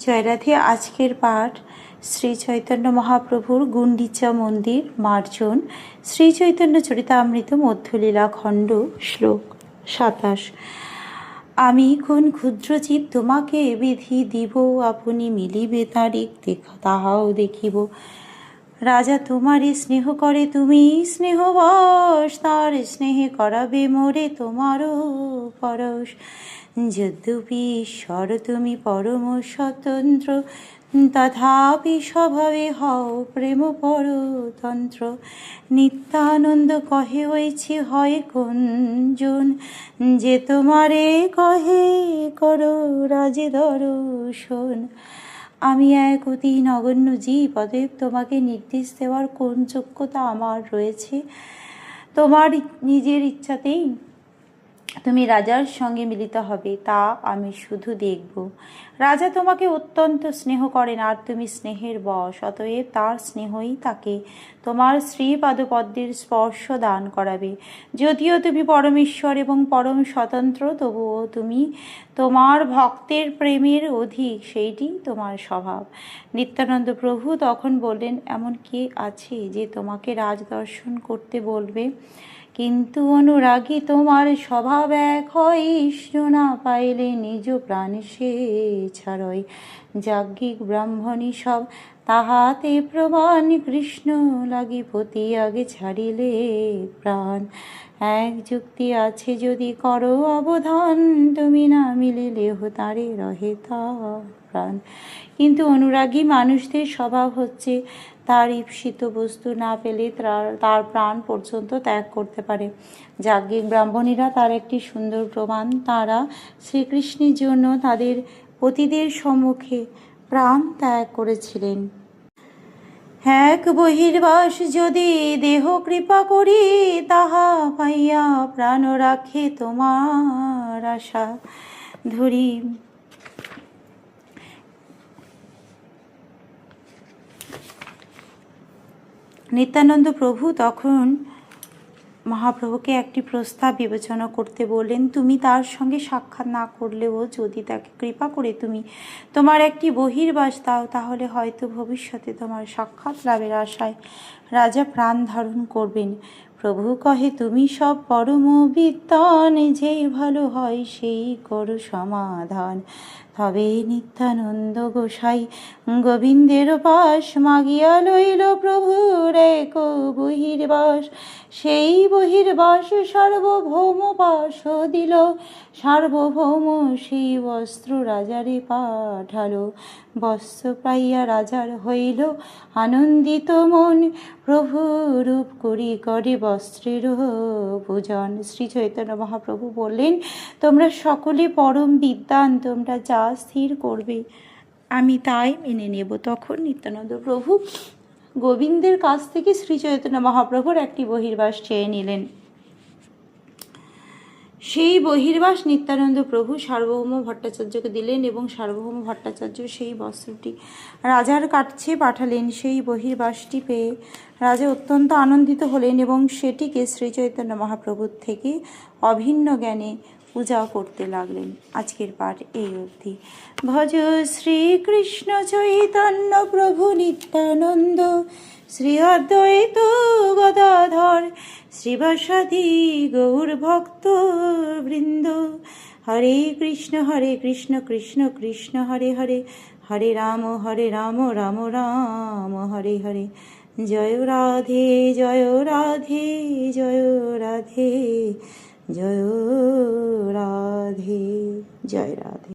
জয় রাধে। আজকের পাঠ শ্রী চৈতন্য মহাপ্রভুর গুন্ডিচা মন্দির মার্জন, শ্রী চৈতন্য চরিতামৃত মধ্যলীলা খণ্ড, শ্লোক ২৭। আমি কোন ক্ষুদ্রজীব তোমাকে বিধি দিব, আপনি মিলিবে তারিখ তাহাও দেখিব। রাজা তোমারই স্নেহ করে, তুমি স্নেহবশ, তার স্নেহে করাবে মোরে তোমারও পরশ। যদ্যপি ঈশ্বর তুমি পরম স্বতন্ত্র, তথাপি স্বভাবে হও প্রেম পরতন্ত্র। নিত্যানন্দ কহে হয়েছে হয় কোনজন, যে তোমারে কহে করো রাজে দর্শন। আমি এক অতি নগণ্য জীব, অতএব তোমাকে নির্দেশ দেওয়ার কোন যোগ্যতা আমার রয়েছে? তোমার নিজের ইচ্ছাতেই তুমি রাজার সঙ্গে মিলিত হবে, তা আমি শুধু দেখব। রাজা তোমাকে অত্যন্ত স্নেহ করেন, আর তুমি স্নেহের বশ, অতএব তার স্নেহই তাকে তোমার শ্রীপাদপদ্মের স্পর্শ দান করাবে। যদিও তুমি পরমেশ্বর এবং পরম স্বতন্ত্র, তবুও তুমি তোমার ভক্তের প্রেমের অধিক, সেইটি তোমার স্বভাব। নিত্যানন্দ প্রভু তখন বললেন, এমন কে আছে যে তোমাকে রাজদর্শন করতে বলবে? কিন্তু অনুরাগী তোমার স্বভাব এক হয়, ইষ্ট না পাইলে নিজ প্রাণ সে ছাড়য়। যাজ্ঞিক ব্রাহ্মণী সব তাহাতে প্রমাণ, কৃষ্ণ লাগি পতি আগে ছাড়িলে প্রাণ। এক যুক্তি আছে যদি করো অবধান, তুমি না মিলিলেহ তারে রহে তার প্রাণ। কিন্তু অনুরাগী মানুষদের স্বভাব হচ্ছে তার ঈপ্সিত বস্তু না পেলে তার প্রাণ পর্যন্ত ত্যাগ করতে পারে। যাজ্ঞিক ব্রাহ্মণীরা তার একটি সুন্দর প্রমাণ। তারা শ্রীকৃষ্ণের জন্য তাদের পতিদের সম্মুখে প্রাণ ত্যাগ করেছিলেন। এক বহির্বাস যদি দেহ কৃপা করি, তাহা পাইয়া প্রাণ রাখে তোমার আশা ধরি। নিত্যানন্দ প্রভু তখন মহাপ্রভুকে একটি প্রস্তাব বিবেচনা করতে বললেন। তুমি তার সঙ্গে সাক্ষাৎ না করলেও যদি তাকে কৃপা করে তুমি তোমার একটি বহির্বাস দাও, তাহলে হয়তো ভবিষ্যতে তোমার সাক্ষাৎ লাভের আশায় রাজা প্রাণ ধারণ করবেন। প্রভু কহে, তুমি সব পরম বিদ্বান, যেই ভালো হয় সেই করো সমাধান। তবে নিত্যানন্দ গোসাই গোবিন্দের পাশ মাগিয়া লইল প্রভুর এক বহির্বাস। সেই বহির্বাস সার্বভৌম পাশ দিল, সার্বভৌম সেই বস্ত্র রাজারে পাঠালো। বস্ত্র পাইয়া রাজার হইল আনন্দিত মন, প্রভু রূপ করি করে বস্ত্রের পূজন। শ্রী চৈতন্য মহাপ্রভু বললেন, তোমরা সকলে পরম বিদ্বান, তোমরা যা স্থির করবে আমি তাই মেনে নেব। তখন নিত্যানন্দ প্রভু গোবিন্দের কাছ থেকে শ্রী চৈতন্য মহাপ্রভুর একটি বহির্বাস চেয়ে নিলেন। সেই বহির্বাস নিত্যানন্দ প্রভু সার্বভৌম ভট্টাচার্যকে দিলেন এবং সার্বভৌম ভট্টাচার্য সেই বস্ত্রটি রাজার কাছে পাঠালেন। সেই বহির্বাসটি পেয়ে রাজা অত্যন্ত আনন্দিত হলেন এবং সেটিকে শ্রী চৈতন্য মহাপ্রভুর থেকে অভিন্ন জ্ঞানে পূজা করতে লাগলেন। আজকের পাঠ এই অবধি। ভজ শ্রীকৃষ্ণ চৈতন্য প্রভু নিত্যানন্দ, শ্রী অদ্বৈত গদাধর শ্রীবাসাদি গৌর ভক্ত বৃন্দ। হরে কৃষ্ণ কৃষ্ণ কৃষ্ণ হরে হরে, হরে রাম রাম রাম হরে হরে। জয় রাধে জয় রাধে জয় রাধে জয় রাধে জয় রাধে।